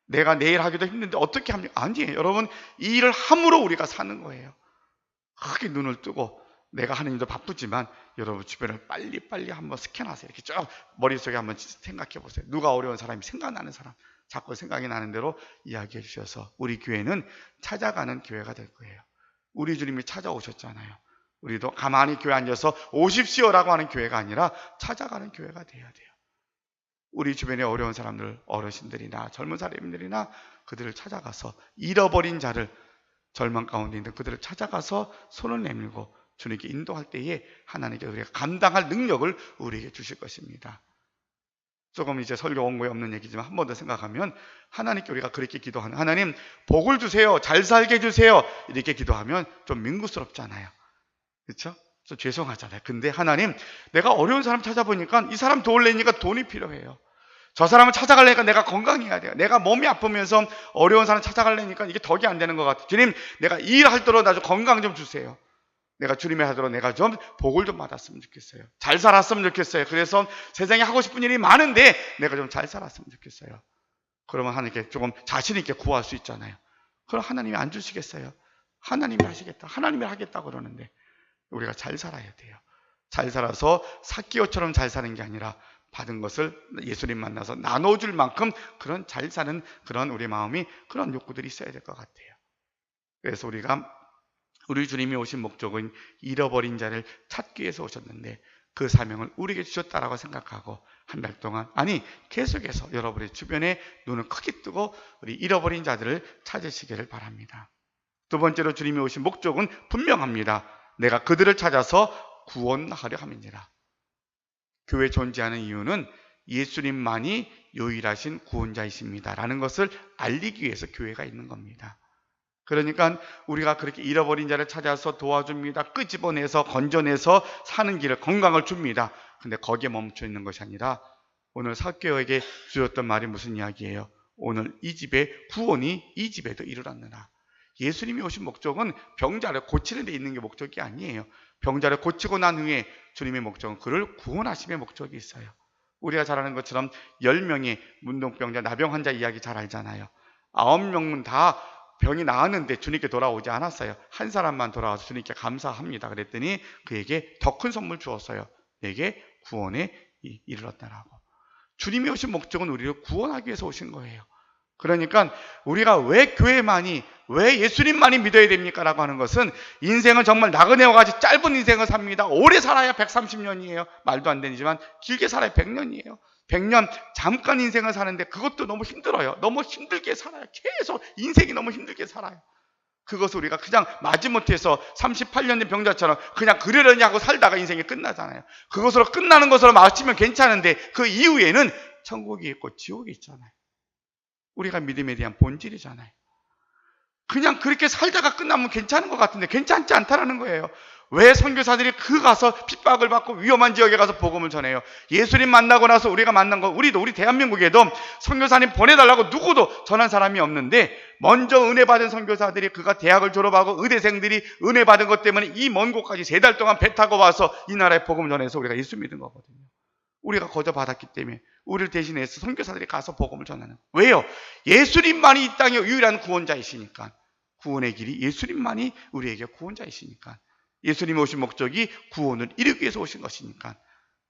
내가 내일 하기도 힘든데 어떻게 합니까? 아니에요. 여러분, 이 일을 함으로 우리가 사는 거예요. 크게 눈을 뜨고 내가 하는 일도 바쁘지만 여러분 주변을 빨리빨리 한번 스캔하세요. 이렇게 쭉 머릿속에 한번 생각해 보세요. 누가 어려운 사람이 생각나는 사람, 자꾸 생각이 나는 대로 이야기해 주셔서 우리 교회는 찾아가는 교회가 될 거예요. 우리 주님이 찾아오셨잖아요. 우리도 가만히 교회 앉아서 오십시오라고 하는 교회가 아니라 찾아가는 교회가 돼야 돼요. 우리 주변에 어려운 사람들, 어르신들이나 젊은 사람들이나 그들을 찾아가서 잃어버린 자를 절망 가운데 있는 그들을 찾아가서 손을 내밀고 주님께 인도할 때에 하나님께 우리가 감당할 능력을 우리에게 주실 것입니다. 조금 이제 설교 원고에 없는 얘기지만 한 번 더 생각하면 하나님께 우리가 그렇게 기도하는 하나님 복을 주세요. 잘 살게 해주세요. 이렇게 기도하면 좀 민구스럽잖아요. 그렇죠? 좀 죄송하잖아요. 근데 하나님 내가 어려운 사람 찾아보니까 이 사람 도우려니까 돈이 필요해요. 저 사람을 찾아가려니까 내가 건강해야 돼요. 내가 몸이 아프면서 어려운 사람 찾아가려니까 이게 덕이 안 되는 것 같아요. 주님 내가 이 일 할도록 나 좀 건강 좀 주세요. 내가 주님의 하도록 내가 좀 복을 좀 받았으면 좋겠어요. 잘 살았으면 좋겠어요. 그래서 세상에 하고 싶은 일이 많은데 내가 좀 잘 살았으면 좋겠어요. 그러면 하나님께 조금 자신 있게 구할 수 있잖아요. 그럼 하나님이 안 주시겠어요? 하나님이 하시겠다. 하나님이 하겠다 그러는데 우리가 잘 살아야 돼요. 잘 살아서 삭개오처럼 잘 사는 게 아니라 받은 것을 예수님 만나서 나눠줄 만큼 그런 잘 사는 그런 우리 마음이 그런 욕구들이 있어야 될 것 같아요. 그래서 우리 주님이 오신 목적은 잃어버린 자를 찾기 위해서 오셨는데 그 사명을 우리에게 주셨다라고 생각하고 한 달 동안 아니 계속해서 여러분의 주변에 눈을 크게 뜨고 우리 잃어버린 자들을 찾으시기를 바랍니다. 두 번째로 주님이 오신 목적은 분명합니다. 내가 그들을 찾아서 구원하려 함이니라. 교회 존재하는 이유는 예수님만이 유일하신 구원자이십니다 라는 것을 알리기 위해서 교회가 있는 겁니다. 그러니까 우리가 그렇게 잃어버린 자를 찾아서 도와줍니다. 끄집어내서 건져내서 사는 길을 건강을 줍니다. 근데 거기에 멈춰 있는 것이 아니라 오늘 사교에게 주셨던 말이 무슨 이야기예요? 오늘 이 집에 구원이 이 집에도 이르렀느라. 예수님이 오신 목적은 병자를 고치는 데 있는 게 목적이 아니에요. 병자를 고치고 난 후에 주님의 목적은 그를 구원하심의 목적이 있어요. 우리가 잘 아는 것처럼 10명의 문둥병자, 나병 환자 이야기 잘 알잖아요. 9명은 다 병이 나았는데 주님께 돌아오지 않았어요. 한 사람만 돌아와서 주님께 감사합니다. 그랬더니 그에게 더 큰 선물 주었어요. 내게 구원에 이르렀다라고. 주님이 오신 목적은 우리를 구원하기 위해서 오신 거예요. 그러니까 우리가 왜 교회만이, 왜 예수님만이 믿어야 됩니까? 라고 하는 것은 인생은 정말 나그네와 같이 짧은 인생을 삽니다. 오래 살아야 130년이에요. 말도 안 되지만 길게 살아야 100년이에요. 100년 잠깐 인생을 사는데 그것도 너무 힘들어요. 너무 힘들게 살아요. 계속 인생이 너무 힘들게 살아요. 그것을 우리가 그냥 마지못해서 38년 된 병자처럼 그냥 그러려니 하고 살다가 인생이 끝나잖아요. 그것으로 끝나는 것으로 마치면 괜찮은데 그 이후에는 천국이 있고 지옥이 있잖아요. 우리가 믿음에 대한 본질이잖아요. 그냥 그렇게 살다가 끝나면 괜찮은 것 같은데 괜찮지 않다라는 거예요. 왜 선교사들이 가서 핍박을 받고 위험한 지역에 가서 복음을 전해요? 예수님 만나고 나서 우리가 만난 거, 우리 대한민국에도 선교사님 보내달라고 누구도 전한 사람이 없는데, 먼저 은혜 받은 선교사들이 그가 대학을 졸업하고 의대생들이 은혜 받은 것 때문에 이 먼 곳까지 3달 동안 배 타고 와서 이 나라에 복음을 전해서 우리가 예수 믿은 거거든요. 우리가 거저 받았기 때문에 우리를 대신해서 선교사들이 가서 복음을 전하는. 왜요? 예수님만이 이 땅의 유일한 구원자이시니까. 구원의 길이 예수님만이 우리에게 구원자이시니까. 예수님이 오신 목적이 구원을 이루기 위해서 오신 것이니까.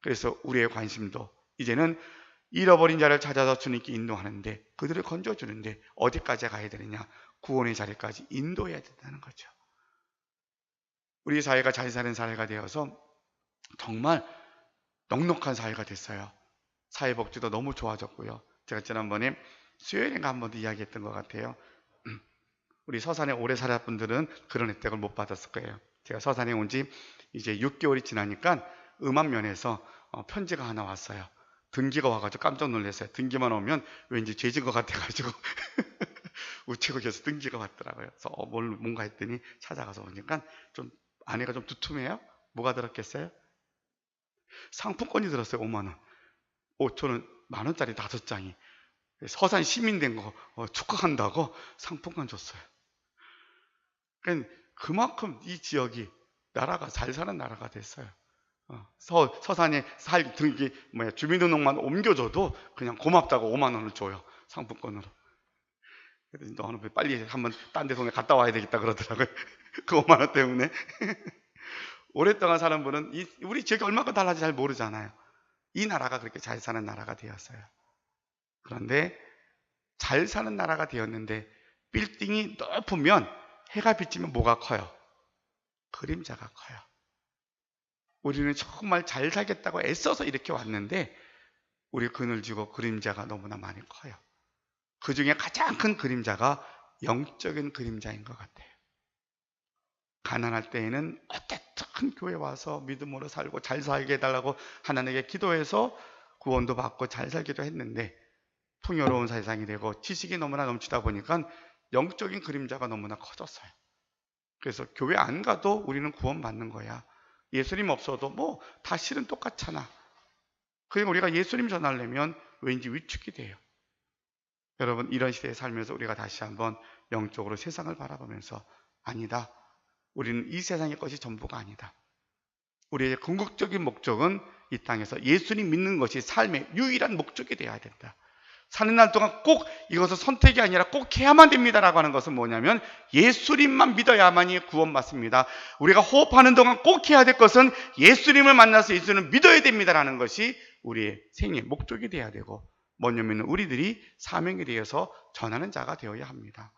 그래서 우리의 관심도 이제는 잃어버린 자를 찾아서 주님께 인도하는데, 그들을 건져주는데 어디까지 가야 되느냐? 구원의 자리까지 인도해야 된다는 거죠. 우리 사회가 잘 사는 사회가 되어서 정말 넉넉한 사회가 됐어요. 사회복지도 너무 좋아졌고요. 제가 지난번에 수요일인가 한 번도 이야기했던 것 같아요. 우리 서산에 오래 살았던 분들은 그런 혜택을 못 받았을 거예요. 제가 서산에 온 지 이제 6개월이 지나니까 음압면에서 편지가 하나 왔어요. 등기가 와가지고 깜짝 놀랐어요. 등기만 오면 왠지 죄진 것 같아가지고 우체국에서 등기가 왔더라고요. 그래서 뭔가 했더니 찾아가서 보니까 좀 안에가 좀 두툼해요. 뭐가 들었겠어요? 상품권이 들었어요. 5만 원. 저는 10,000원짜리 5장이 서산 시민 된 거 축하한다고 상품권 줬어요. 그러니까 그만큼 이 지역이 나라가 잘 사는 나라가 됐어요. 서산에 주민등록만 옮겨줘도 그냥 고맙다고 5만 원을 줘요. 상품권으로. 그래서 너는 빨리 한번 딴 데 손에 갔다 와야 되겠다 그러더라고요. 그 5만 원 때문에. 오랫동안 사는 분은 우리 지역이 얼마나 달라진지 잘 모르잖아요. 이 나라가 그렇게 잘 사는 나라가 되었어요. 그런데 잘 사는 나라가 되었는데 빌딩이 높으면 해가 비치면 뭐가 커요? 그림자가 커요. 우리는 정말 잘 살겠다고 애써서 이렇게 왔는데 우리 그늘지고 그림자가 너무나 많이 커요. 그 중에 가장 큰 그림자가 영적인 그림자인 것 같아요. 가난할 때에는 어쨌든 교회 와서 믿음으로 살고 잘 살게 해달라고 하나님께 기도해서 구원도 받고 잘 살기도 했는데, 풍요로운 세상이 되고 지식이 너무나 넘치다 보니까 영적인 그림자가 너무나 커졌어요. 그래서 교회 안 가도 우리는 구원받는 거야. 예수님 없어도 다 실은 똑같잖아. 그리고 우리가 예수님 전하려면 왠지 위축이 돼요. 여러분, 이런 시대에 살면서 우리가 다시 한번 영적으로 세상을 바라보면서, 아니다, 우리는 이 세상의 것이 전부가 아니다. 우리의 궁극적인 목적은 이 땅에서 예수님 믿는 것이 삶의 유일한 목적이 되어야 된다. 사는 날 동안 꼭 이것은 선택이 아니라 꼭 해야만 됩니다라고 하는 것은 뭐냐면, 예수님만 믿어야만이 구원받습니다. 우리가 호흡하는 동안 꼭 해야 될 것은 예수님을 만나서 예수님을 믿어야 됩니다라는 것이 우리의 생의 목적이 되어야 되고, 뭐냐면 우리들이 사명에 대해서 전하는 자가 되어야 합니다.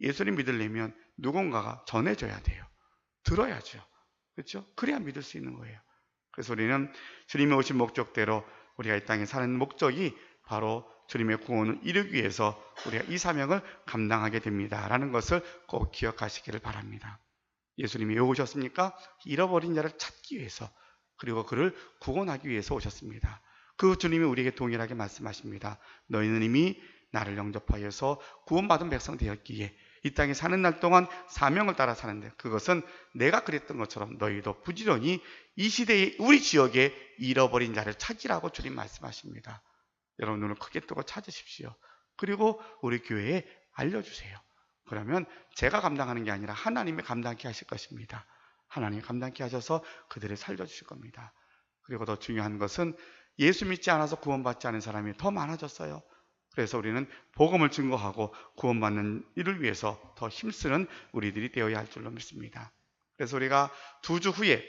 예수님 믿으려면 누군가가 전해줘야 돼요. 들어야죠. 그렇죠? 그래야 믿을 수 있는 거예요. 그래서 우리는 주님이 오신 목적대로 우리가 이 땅에 사는 목적이 바로 주님의 구원을 이루기 위해서 우리가 이 사명을 감당하게 됩니다 라는 것을 꼭 기억하시기를 바랍니다. 예수님이 왜 오셨습니까? 잃어버린 자를 찾기 위해서, 그리고 그를 구원하기 위해서 오셨습니다. 그 주님이 우리에게 동일하게 말씀하십니다. 너희는 이미 나를 영접하여서 구원받은 백성 되었기에 이 땅에 사는 날 동안 사명을 따라 사는데, 그것은 내가 그랬던 것처럼 너희도 부지런히 이 시대에 우리 지역에 잃어버린 자를 찾으라고 주님 말씀하십니다. 여러분, 눈을 크게 뜨고 찾으십시오. 그리고 우리 교회에 알려주세요. 그러면 제가 감당하는 게 아니라 하나님이 감당케 하실 것입니다. 하나님이 감당케 하셔서 그들을 살려주실 겁니다. 그리고 더 중요한 것은 예수 믿지 않아서 구원받지 않은 사람이 더 많아졌어요. 그래서 우리는 복음을 증거하고 구원받는 일을 위해서 더 힘쓰는 우리들이 되어야 할 줄로 믿습니다. 그래서 우리가 2주 후에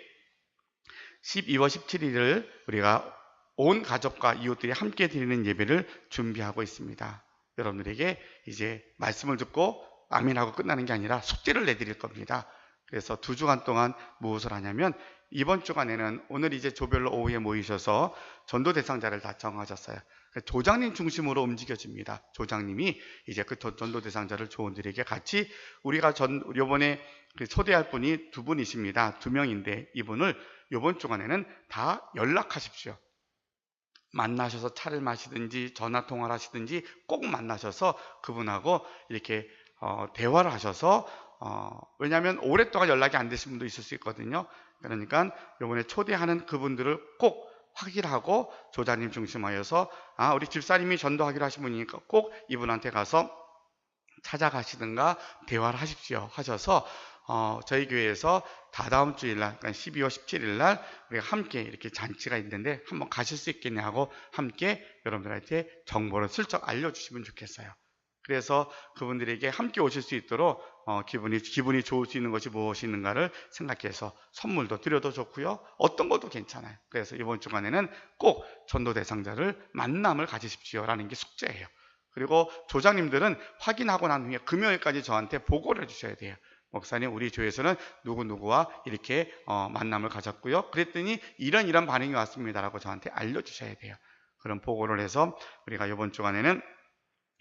12월 17일을 우리가 온 가족과 이웃들이 함께 드리는 예배를 준비하고 있습니다. 여러분들에게 이제 말씀을 듣고 아멘하고 끝나는 게 아니라 숙제를 내드릴 겁니다. 그래서 2주간 동안 무엇을 하냐면 이번 주간에는 오늘 이제 조별로 오후에 모이셔서 전도 대상자를 다 정하셨어요. 조장님 중심으로 움직여집니다. 조장님이 이제 그 전도 대상자를 조원들에게 같이 우리가 요번에 초대할 분이 2분이십니다. 2명인데 이분을 요번 주간에는 다 연락하십시오. 만나셔서 차를 마시든지 전화 통화를 하시든지 꼭 만나셔서 그분하고 이렇게 대화를 하셔서 왜냐하면 오랫동안 연락이 안 되신 분도 있을 수 있거든요. 그러니까 요번에 초대하는 그분들을 꼭 확인하고 조자님 중심하여서 우리 집사님이 전도하기로 하신 분이니까 꼭 이분한테 가서 찾아가시든가 대화를 하십시오 하셔서 저희 교회에서 다다음 주일날, 그러니까 12월 17일날 우리가 함께 이렇게 잔치가 있는데 한번 가실 수 있겠냐고 함께 여러분들한테 정보를 슬쩍 알려주시면 좋겠어요. 그래서 그분들에게 함께 오실 수 있도록 기분이 좋을 수 있는 것이 무엇이 있는가를 생각해서 선물도 드려도 좋고요. 어떤 것도 괜찮아요. 그래서 이번 주간에는 꼭 전도 대상자를 만남을 가지십시오라는 게 숙제예요. 그리고 조장님들은 확인하고 난 후에 금요일까지 저한테 보고를 해주셔야 돼요. 목사님, 우리 교회에서는 누구누구와 이렇게 만남을 가졌고요. 그랬더니 이런 반응이 왔습니다라고 저한테 알려주셔야 돼요. 그런 보고를 해서 우리가 이번 주간에는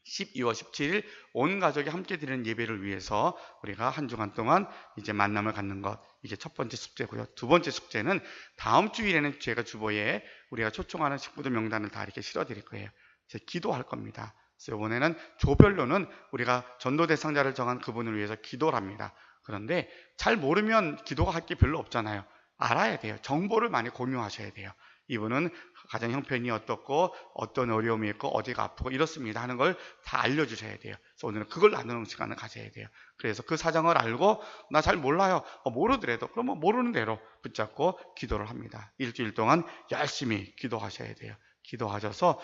12월 17일 온 가족이 함께 드리는 예배를 위해서 우리가 한 주간 동안 이제 만남을 갖는 것, 이게 첫 번째 숙제고요. 두 번째 숙제는 다음 주일에는 제가 주보에 우리가 초청하는 식구들 명단을 다 이렇게 실어 드릴 거예요. 제가 기도할 겁니다. 그래서 이번에는 조별로는 우리가 전도 대상자를 정한 그분을 위해서 기도를 합니다. 그런데 잘 모르면 기도가 할 게 별로 없잖아요. 알아야 돼요. 정보를 많이 공유하셔야 돼요. 이분은 가정 형편이 어떻고 어떤 어려움이 있고 어디가 아프고 이렇습니다 하는 걸 다 알려주셔야 돼요. 그래서 오늘은 그걸 나누는 시간을 가져야 돼요. 그래서 그 사정을 알고 나 잘 몰라요. 모르더라도 그러면 모르는 대로 붙잡고 기도를 합니다. 일주일 동안 열심히 기도하셔야 돼요. 기도하셔서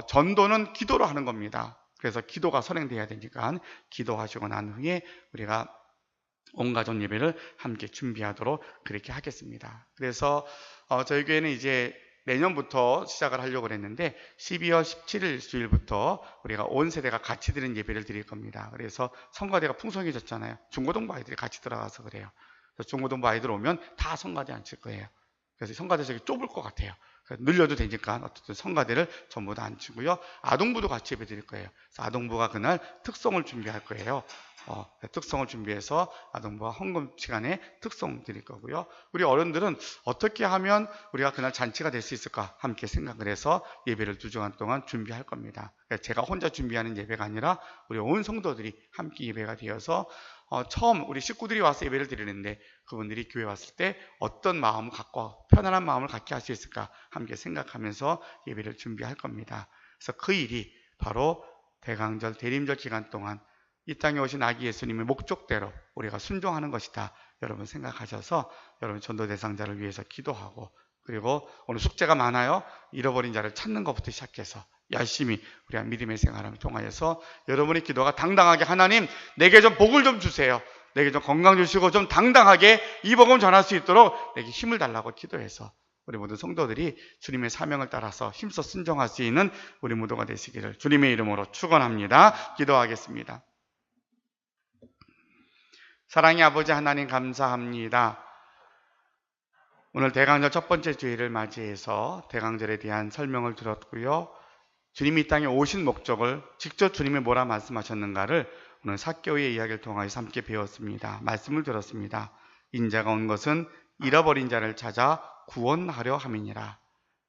전도는 기도로 하는 겁니다. 그래서 기도가 선행돼야 되니까 기도하시고 난 후에 우리가 온가족 예배를 함께 준비하도록 그렇게 하겠습니다. 그래서 저희 교회는 이제 내년부터 시작을 하려고 했는데 12월 17일 주일부터 우리가 온 세대가 같이 드리는 예배를 드릴 겁니다. 그래서 성가대가 풍성해졌잖아요. 중고등부 아이들이 같이 들어가서 그래요. 그래서 중고등부 아이들 오면 다 성가대 앉힐 거예요. 그래서 성가대 저기 좁을 것 같아요. 늘려도 되니까 어쨌든 성가대를 전부 다 앉히고요. 아동부도 같이 예배 드릴 거예요. 그래서 아동부가 그날 특송을 준비할 거예요. 특송을 준비해서 아동부와 헌금 시간에 특송 드릴 거고요. 우리 어른들은 어떻게 하면 우리가 그날 잔치가 될 수 있을까 함께 생각을 해서 예배를 2주간 동안 준비할 겁니다. 제가 혼자 준비하는 예배가 아니라 우리 온 성도들이 함께 예배가 되어서 처음 우리 식구들이 와서 예배를 드리는데 그분들이 교회 왔을 때 어떤 마음을 갖고 편안한 마음을 갖게 할 수 있을까 함께 생각하면서 예배를 준비할 겁니다. 그래서 그 일이 바로 대강절, 대림절 기간 동안 이 땅에 오신 아기 예수님의 목적대로 우리가 순종하는 것이다. 여러분 생각하셔서 여러분 전도 대상자를 위해서 기도하고 그리고 오늘 숙제가 많아요. 잃어버린 자를 찾는 것부터 시작해서 열심히 우리가 믿음의 생활을 통하여서 여러분의 기도가 당당하게 하나님 내게 좀 복을 좀 주세요. 내게 좀 건강 주시고 좀 당당하게 이 복음 전할 수 있도록 내게 힘을 달라고 기도해서 우리 모든 성도들이 주님의 사명을 따라서 힘써 순종할 수 있는 우리 모두가 되시기를 주님의 이름으로 축원합니다. 기도하겠습니다. 사랑의 아버지 하나님 감사합니다. 오늘 대강절 첫 번째 주일을 맞이해서 대강절에 대한 설명을 들었고요. 주님이 이 땅에 오신 목적을 직접 주님이 뭐라 말씀하셨는가를 오늘 삭개오의 이야기를 통하여서 함께 배웠습니다. 말씀을 들었습니다. 인자가 온 것은 잃어버린 자를 찾아 구원하려 함이니라.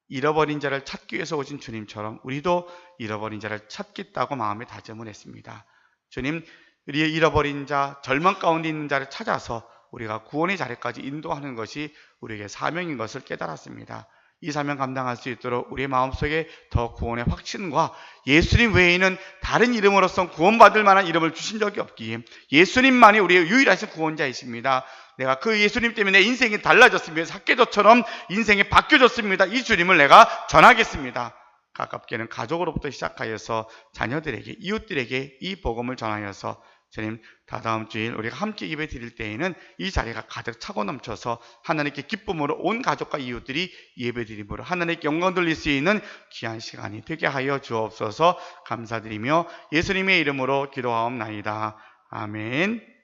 잃어버린 자를 찾기 위해서 오신 주님처럼 우리도 잃어버린 자를 찾겠다고 마음에 다짐을 했습니다. 주님, 우리의 잃어버린 자, 절망 가운데 있는 자를 찾아서 우리가 구원의 자리까지 인도하는 것이 우리에게 사명인 것을 깨달았습니다. 이 사명 감당할 수 있도록 우리의 마음속에 더 구원의 확신과 예수님 외에는 다른 이름으로서 구원받을 만한 이름을 주신 적이 없기에 예수님만이 우리의 유일하신 구원자이십니다. 내가 그 예수님 때문에 내 인생이 달라졌습니다. 삭개도처럼 인생이 바뀌어졌습니다. 이 주님을 내가 전하겠습니다. 가깝게는 가족으로부터 시작하여서 자녀들에게, 이웃들에게 이 복음을 전하여서 주님, 다다음 주일 우리가 함께 예배 드릴 때에는 이 자리가 가득 차고 넘쳐서 하나님께 기쁨으로 온 가족과 이웃들이 예배 드림으로 하나님께 영광 돌릴 수 있는 귀한 시간이 되게 하여 주옵소서. 감사드리며 예수님의 이름으로 기도하옵나이다. 아멘.